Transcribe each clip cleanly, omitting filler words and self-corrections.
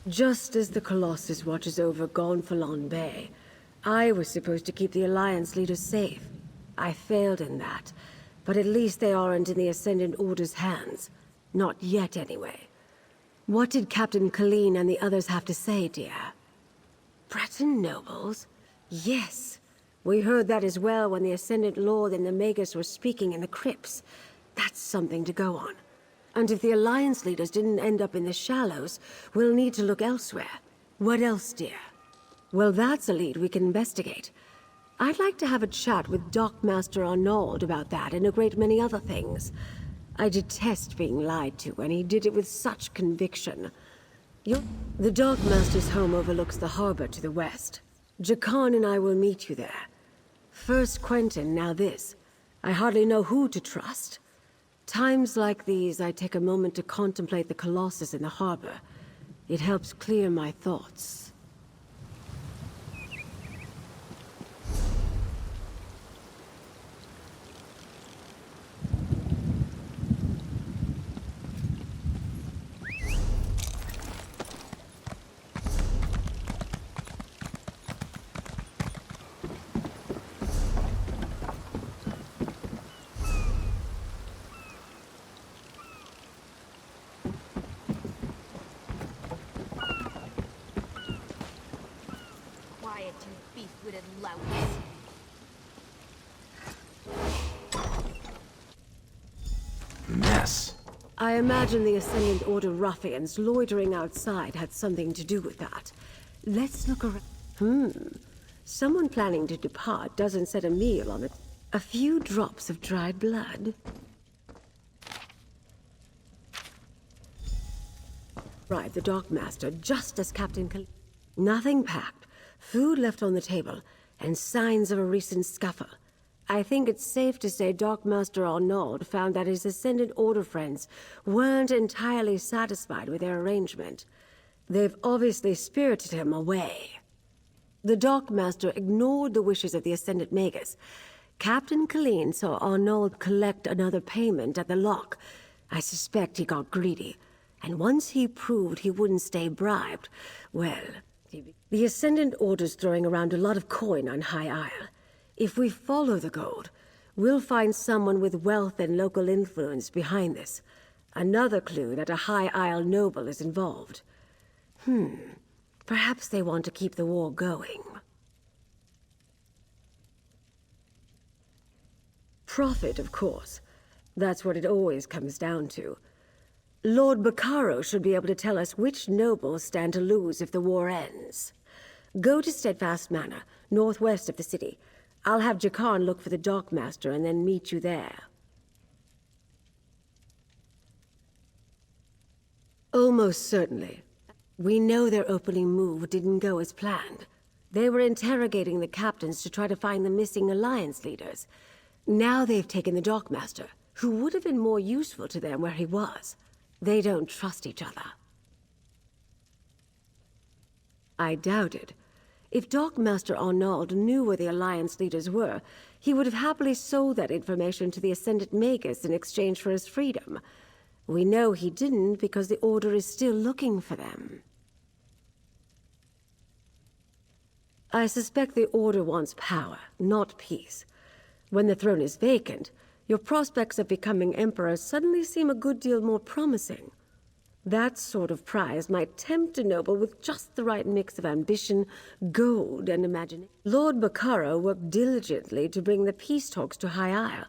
Just as the Colossus watches over Gonfalon Bay, I was supposed to keep the Alliance leaders safe. I failed in that, but at least they aren't in the Ascendant Order's hands. Not yet, anyway. What did Captain Colleen and the others have to say, dear? Breton nobles? Yes. We heard that as well when the Ascendant Lord and the Magus were speaking in the crypts. That's something to go on. And if the Alliance leaders didn't end up in the Shallows, we'll need to look elsewhere. What else, dear? Well, that's a lead we can investigate. I'd like to have a chat with Dockmaster Arnauld about that and a great many other things. I detest being lied to, and he did it with such conviction. The Dockmaster's home overlooks the harbor to the west. Jakarn and I will meet you there. First Quentin, now this. I hardly know who to trust. Times like these, I take a moment to contemplate the Colossus in the harbor. It helps clear my thoughts. Mess. I imagine the Ascendant Order ruffians loitering outside had something to do with that. Let's look around. Someone planning to depart doesn't set a meal on it. A few drops of dried blood. Arrived the Dockmaster just as Captain Nothing packed, food left on the table, and signs of a recent scuffle. I think it's safe to say Dockmaster Arnauld found that his Ascendant Order friends weren't entirely satisfied with their arrangement. They've obviously spirited him away. The Dockmaster ignored the wishes of the Ascendant Magus. Captain Colleen saw Arnauld collect another payment at the lock. I suspect he got greedy, and once he proved he wouldn't stay bribed, well, the Ascendant Order's throwing around a lot of coin on High Isle. If we follow the gold, we'll find someone with wealth and local influence behind this. Another clue that a High Isle noble is involved. Perhaps they want to keep the war going. Profit, of course. That's what it always comes down to. Lord Bacaro should be able to tell us which nobles stand to lose if the war ends. Go to Steadfast Manor, northwest of the city. I'll have Jakarn look for the Dockmaster and then meet you there. Almost certainly. We know their opening move didn't go as planned. They were interrogating the captains to try to find the missing Alliance leaders. Now they've taken the Dockmaster, who would have been more useful to them where he was. They don't trust each other. I doubt it. If Dockmaster Arnauld knew where the Alliance leaders were, he would have happily sold that information to the Ascendant Magus in exchange for his freedom. We know he didn't because the Order is still looking for them. I suspect the Order wants power, not peace. When the throne is vacant, your prospects of becoming Emperor suddenly seem a good deal more promising. That sort of prize might tempt a noble with just the right mix of ambition, gold, and imagination. Lord Bacaro worked diligently to bring the peace talks to High Isle.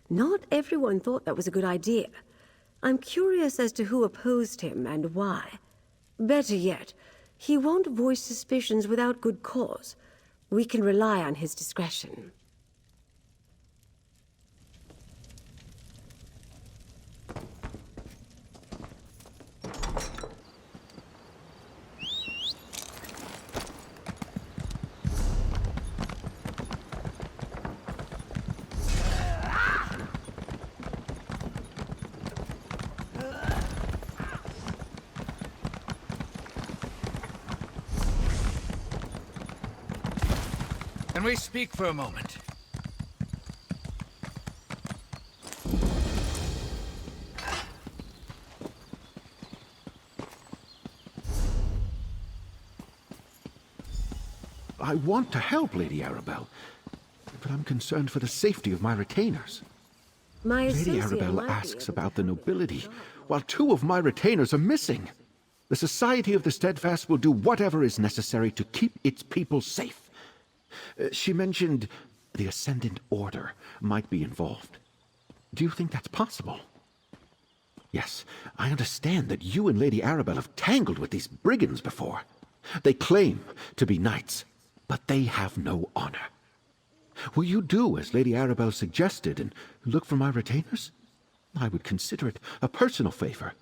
Not everyone thought that was a good idea. I'm curious as to who opposed him and why. Better yet, he won't voice suspicions without good cause. We can rely on his discretion. Can we speak for a moment? I want to help, Lady Arabelle, but I'm concerned for the safety of my retainers. My Lady associate Arabelle might be asks able to about the help us nobility, resolve. while 2 of my retainers are missing. The Society of the Steadfast will do whatever is necessary to keep its people safe. She mentioned the Ascendant Order might be involved. Do you think that's possible? Yes, I understand that you and Lady Arabelle have tangled with these brigands before. They claim to be knights, but they have no honor. Will you do as Lady Arabelle suggested and look for my retainers? I would consider it a personal favor.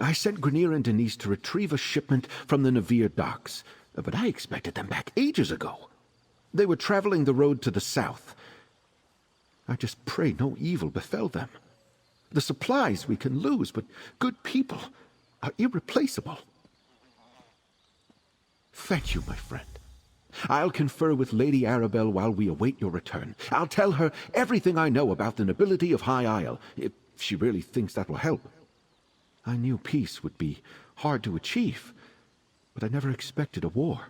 I sent Grenier and Denise to retrieve a shipment from the Navire docks, but I expected them back ages ago. They were traveling the road to the south. I just pray no evil befell them. The supplies we can lose, but good people are irreplaceable. Thank you, my friend. I'll confer with Lady Arabelle while we await your return. I'll tell her everything I know about the nobility of High Isle, if she really thinks that will help. I knew peace would be hard to achieve, but I never expected a war.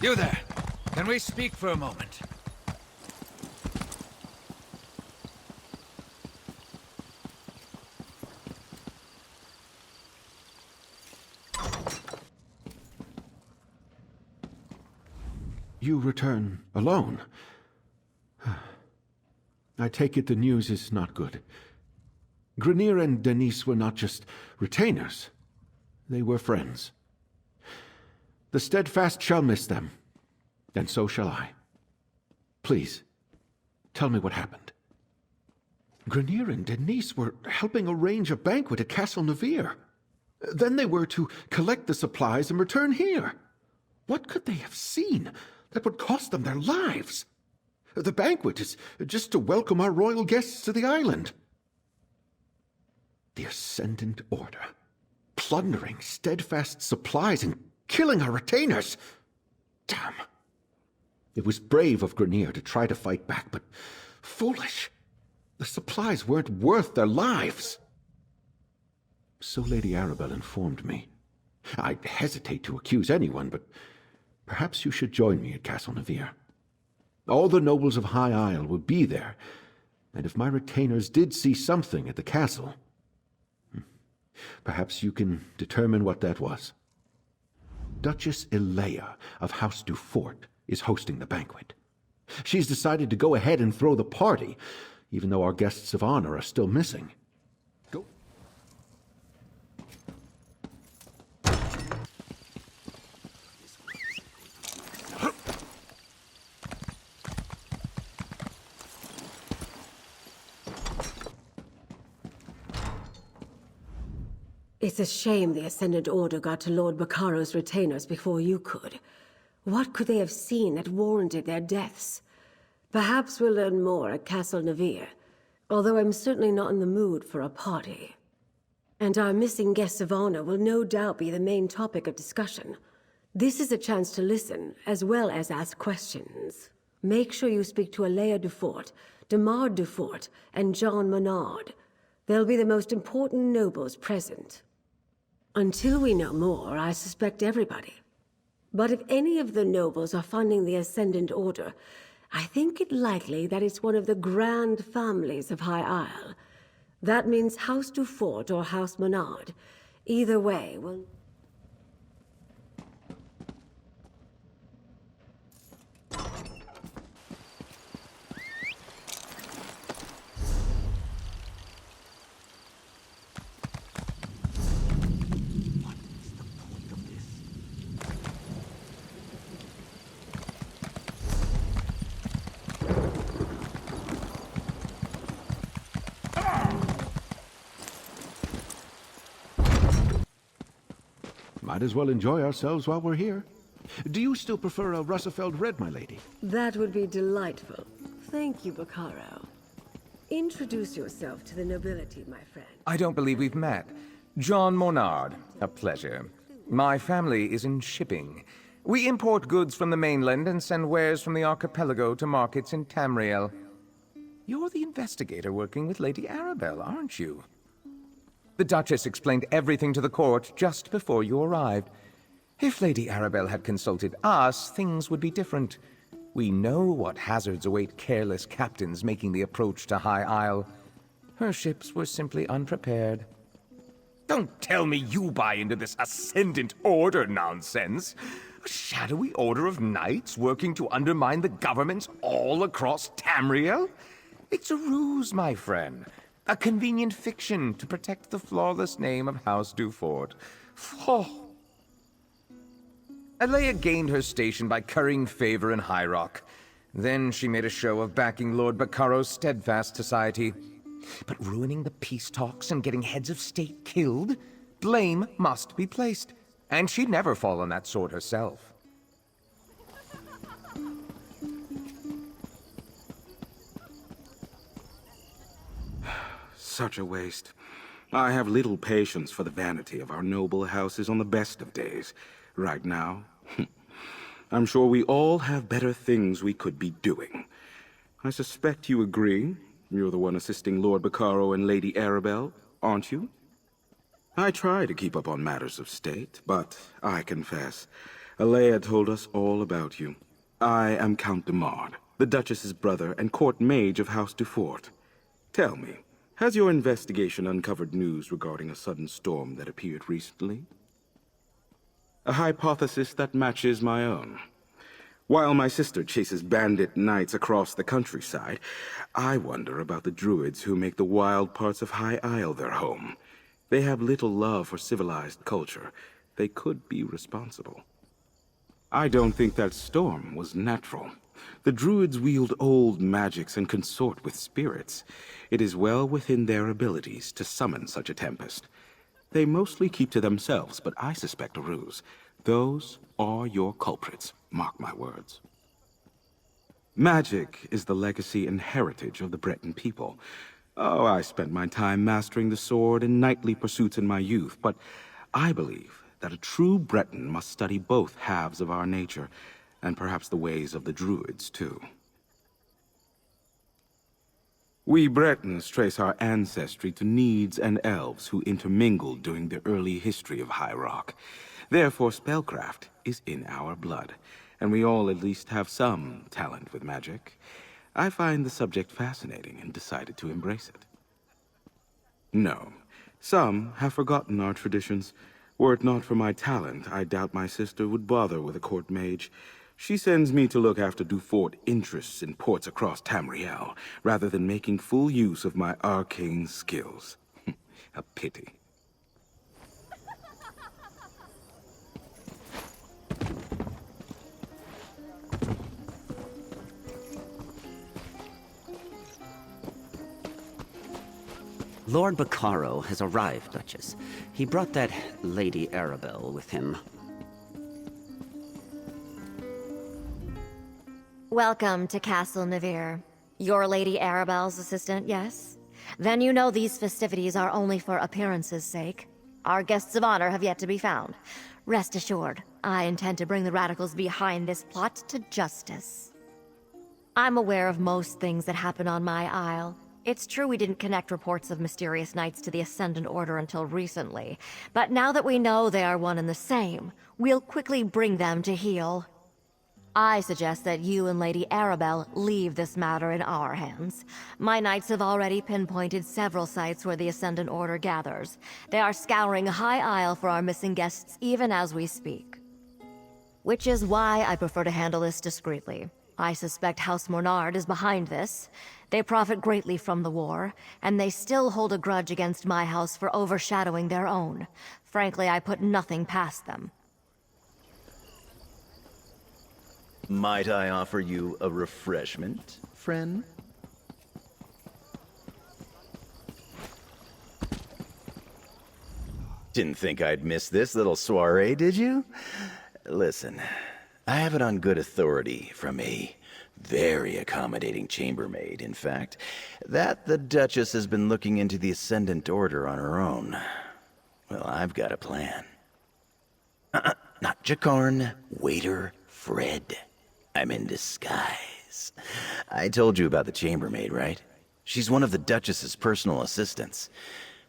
You there. Can we speak for a moment? You return alone. I take it the news is not good. Grenier and Denise were not just retainers. They were friends. The Steadfast shall miss them, and so shall I. Please, tell me what happened. Grenier and Denise were helping arrange a banquet at Castle Navire. Then they were to collect the supplies and return here. What could they have seen that would cost them their lives? The banquet is just to welcome our royal guests to the island. The Ascendant Order, plundering Steadfast supplies and killing our retainers. Damn. It was brave of Grenier to try to fight back, but foolish. The supplies weren't worth their lives. So Lady Arabelle informed me. I'd hesitate to accuse anyone, but perhaps you should join me at Castle Navire. All the nobles of High Isle will be there, and if my retainers did see something at the castle, perhaps you can determine what that was. Duchess Elea of House Duchess is hosting the banquet. She's decided to go ahead and throw the party, even though our guests of honor are still missing. Go. It's a shame the Ascendant Order got to Lord Bacaro's retainers before you could. What could they have seen that warranted their deaths? Perhaps we'll learn more at Castle Navire, although I'm certainly not in the mood for a party. And our missing guests of honor will no doubt be the main topic of discussion. This is a chance to listen, as well as ask questions. Make sure you speak to Elea Duchess, Demar Duchess, and John Menard. They'll be the most important nobles present. Until we know more, I suspect everybody. But if any of the nobles are funding the Ascendant Order, I think it likely that it's one of the grand families of High Isle. That means House Duchess or House Menard. Either way, will... Might as well enjoy ourselves while we're here. Do you still prefer a Russafeld red, my lady? That would be delightful. Thank you, Bacaro. Introduce yourself to the nobility, my friend. I don't believe we've met. John Menard, a pleasure. My family is in shipping. We import goods from the mainland and send wares from the archipelago to markets in Tamriel. You're the investigator working with Lady Arabelle, aren't you? The Duchess explained everything to the court just before you arrived. If Lady Arabelle had consulted us, things would be different. We know what hazards await careless captains making the approach to High Isle. Her ships were simply unprepared. Don't tell me you buy into this Ascendant Order nonsense. A shadowy order of knights working to undermine the governments all across Tamriel? It's a ruse, my friend. A convenient fiction to protect the flawless name of House Duchess. Oh. Elea gained her station by currying favor in High Rock. Then she made a show of backing Lord Bacaro's Steadfast Society. But ruining the peace talks and getting heads of state killed? Blame must be placed. And she'd never fall on that sword herself. Such a waste. I have little patience for the vanity of our noble houses on the best of days. Right now, I'm sure we all have better things we could be doing. I suspect you agree. You're the one assisting Lord Bacaro and Lady Arabelle, aren't you? I try to keep up on matters of state, but I confess, Elea told us all about you. I am Count de Mard, the Duchess's brother and court mage of House Dufort. Tell me, has your investigation uncovered news regarding a sudden storm that appeared recently? A hypothesis that matches my own. While my sister chases bandit knights across the countryside, I wonder about the druids who make the wild parts of High Isle their home. They have little love for civilized culture. They could be responsible. I don't think that storm was natural. The druids wield old magics and consort with spirits. It is well within their abilities to summon such a tempest. They mostly keep to themselves, but I suspect a ruse. Those are your culprits, mark my words. Magic is the legacy and heritage of the Breton people. Oh, I spent my time mastering the sword and knightly pursuits in my youth, but I believe that a true Breton must study both halves of our nature, and perhaps the ways of the druids, too. We Bretons trace our ancestry to Needs and Elves who intermingled during the early history of High Rock. Therefore, spellcraft is in our blood, and we all at least have some talent with magic. I find the subject fascinating and decided to embrace it. No, some have forgotten our traditions. Were it not for my talent, I doubt my sister would bother with a court mage. She sends me to look after Dufort interests in ports across Tamriel, rather than making full use of my arcane skills. A pity. Lord Bacaro has arrived, Duchess. He brought that Lady Arabelle with him. Welcome to Castle Navire. You're Lady Arabelle's assistant, yes? Then you know these festivities are only for appearances' sake. Our guests of honor have yet to be found. Rest assured, I intend to bring the radicals behind this plot to justice. I'm aware of most things that happen on my isle. It's true we didn't connect reports of mysterious knights to the Ascendant Order until recently, but now that we know they are one and the same, we'll quickly bring them to heel. I suggest that you and Lady Arabelle leave this matter in our hands. My knights have already pinpointed several sites where the Ascendant Order gathers. They are scouring High Isle for our missing guests even as we speak. Which is why I prefer to handle this discreetly. I suspect House Mornard is behind this. They profit greatly from the war, and they still hold a grudge against my house for overshadowing their own. Frankly, I put nothing past them. Might I offer you a refreshment, friend? Didn't think I'd miss this little soiree, did you? Listen, I have it on good authority from a very accommodating chambermaid, in fact, that the Duchess has been looking into the Ascendant Order on her own. Well, I've got a plan. Not Jakarn, waiter, Fred. I'm in disguise. I told you about the chambermaid, right? She's one of the Duchess's personal assistants.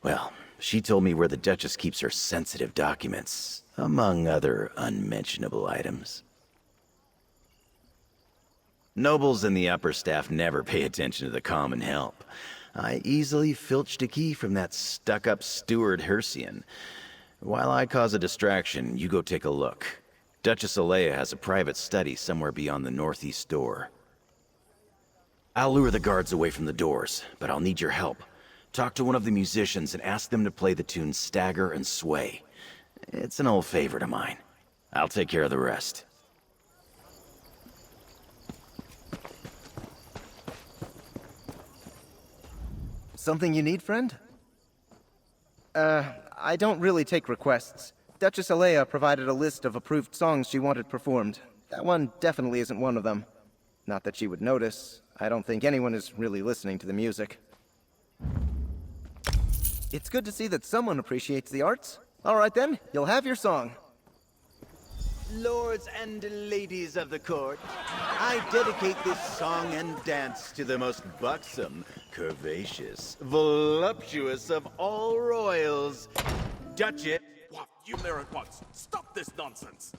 Well, she told me where the Duchess keeps her sensitive documents, among other unmentionable items. Nobles and the upper staff never pay attention to the common help. I easily filched a key from that stuck-up steward Hercian. While I cause a distraction, you go take a look. Duchess Elea has a private study somewhere beyond the northeast door. I'll lure the guards away from the doors, but I'll need your help. Talk to one of the musicians and ask them to play the tune Stagger and Sway. It's an old favorite of mine. I'll take care of the rest. Something you need, friend? I don't really take requests. Duchess Elea provided a list of approved songs she wanted performed. That one definitely isn't one of them. Not that she would notice. I don't think anyone is really listening to the music. It's good to see that someone appreciates the arts. All right then, you'll have your song. Lords and ladies of the court, I dedicate this song and dance to the most buxom, curvaceous, voluptuous of all royals, Duchess. What? You there at once. Stop this nonsense.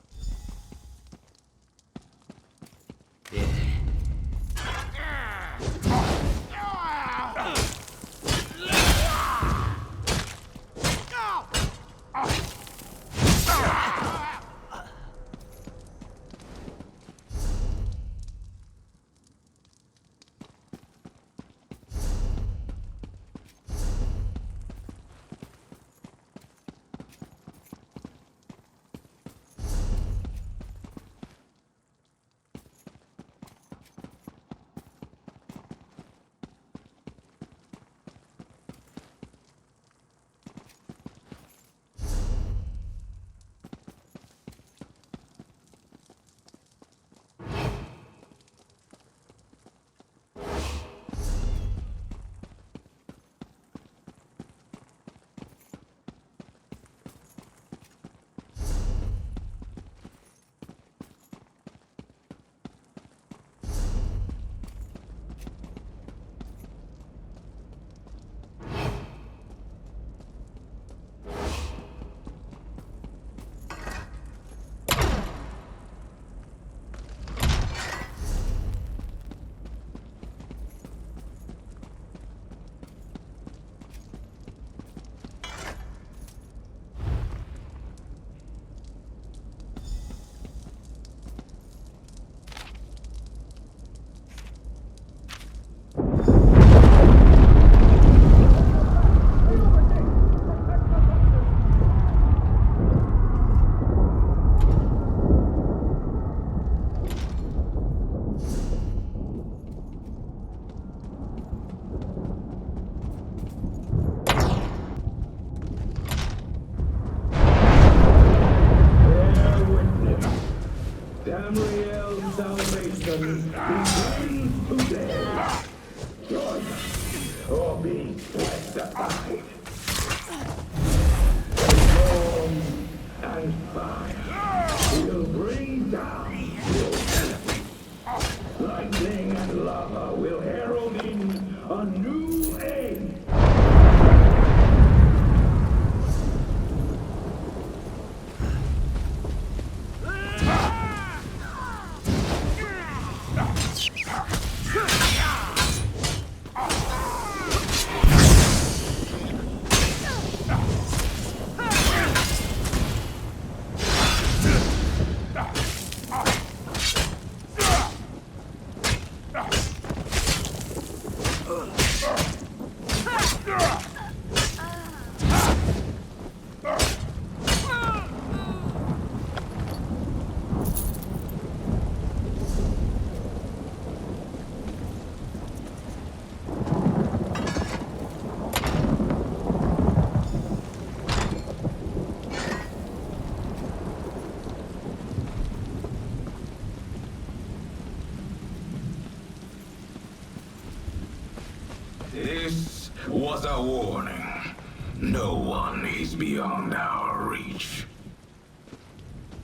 as a warning. No one is beyond our reach.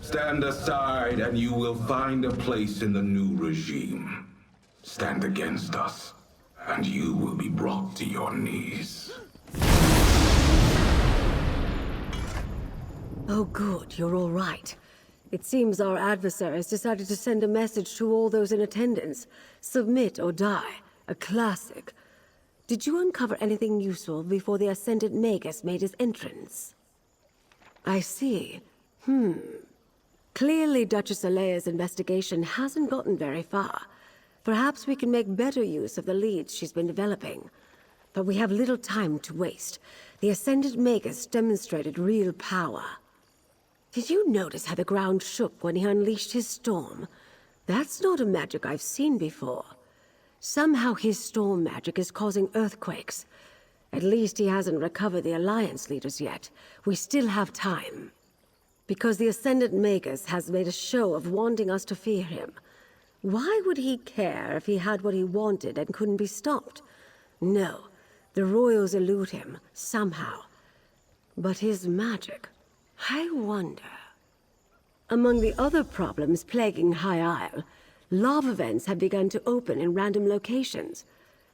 Stand aside and you will find a place in the new regime. Stand against us, and you will be brought to your knees. Oh good, you're all right. It seems our adversaries decided to send a message to all those in attendance. Submit or die. A classic. Did you uncover anything useful before the Ascendant Magus made his entrance? I see. Clearly Duchess Elea's investigation hasn't gotten very far. Perhaps we can make better use of the leads she's been developing. But we have little time to waste. The Ascendant Magus demonstrated real power. Did you notice how the ground shook when he unleashed his storm? That's not a magic I've seen before. Somehow his storm magic is causing earthquakes. At least he hasn't recovered the Alliance leaders yet. We still have time. Because the Ascendant Magus has made a show of wanting us to fear him. Why would he care if he had what he wanted and couldn't be stopped? No, the royals elude him, somehow. But his magic... I wonder... Among the other problems plaguing High Isle, lava vents have begun to open in random locations.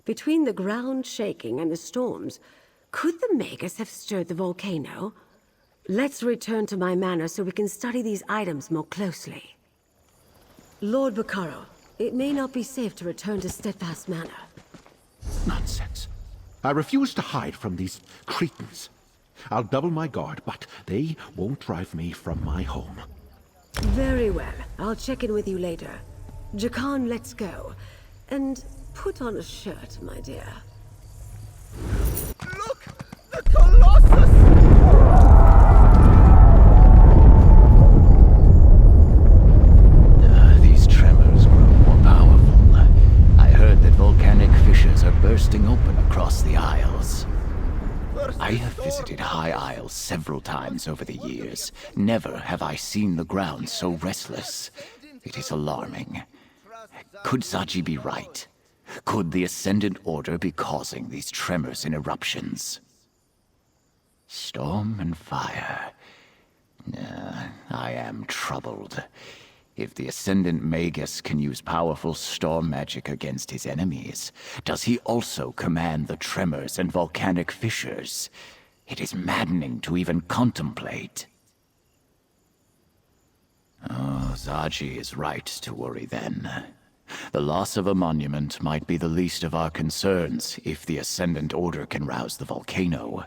Between the ground shaking and the storms, could the Magus have stirred the volcano? Let's return to my manor so we can study these items more closely. Lord Bacaro, it may not be safe to return to Steadfast Manor. Nonsense. I refuse to hide from these cretins. I'll double my guard, but they won't drive me from my home. Very well. I'll check in with you later. Jakarn, let's go. And put on a shirt, my dear. Look! The Colossus! These tremors grow more powerful. I heard that volcanic fissures are bursting open across the Isles. I have visited High Isle several times over the years. Never have I seen the ground so restless. It is alarming. Could Zaji be right? Could the Ascendant Order be causing these tremors and eruptions? Storm and fire. I am troubled. If the Ascendant Magus can use powerful storm magic against his enemies, does he also command the tremors and volcanic fissures? It is maddening to even contemplate. Oh, Zaji is right to worry then. The loss of a monument might be the least of our concerns if the Ascendant Order can rouse the volcano.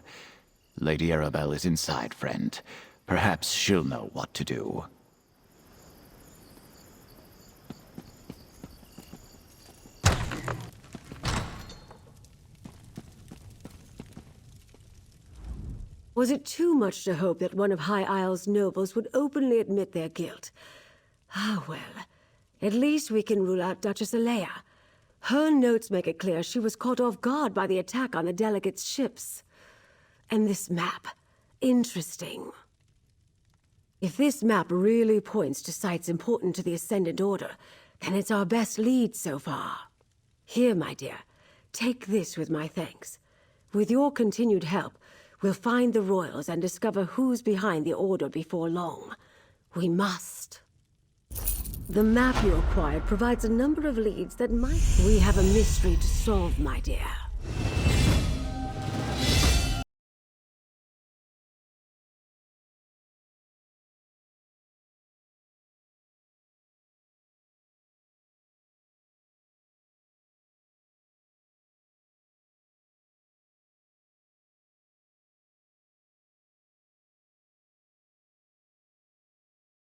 Lady Arabelle is inside, friend. Perhaps she'll know what to do. Was it too much to hope that one of High Isle's nobles would openly admit their guilt? Ah, well. At least we can rule out Duchess Elea. Her notes make it clear she was caught off guard by the attack on the delegates' ships. And this map. Interesting. If this map really points to sites important to the Ascendant Order, then it's our best lead so far. Here, my dear, take this with my thanks. With your continued help, we'll find the royals and discover who's behind the Order before long. We must. The map you acquired provides a number of leads that might... We have a mystery to solve, my dear.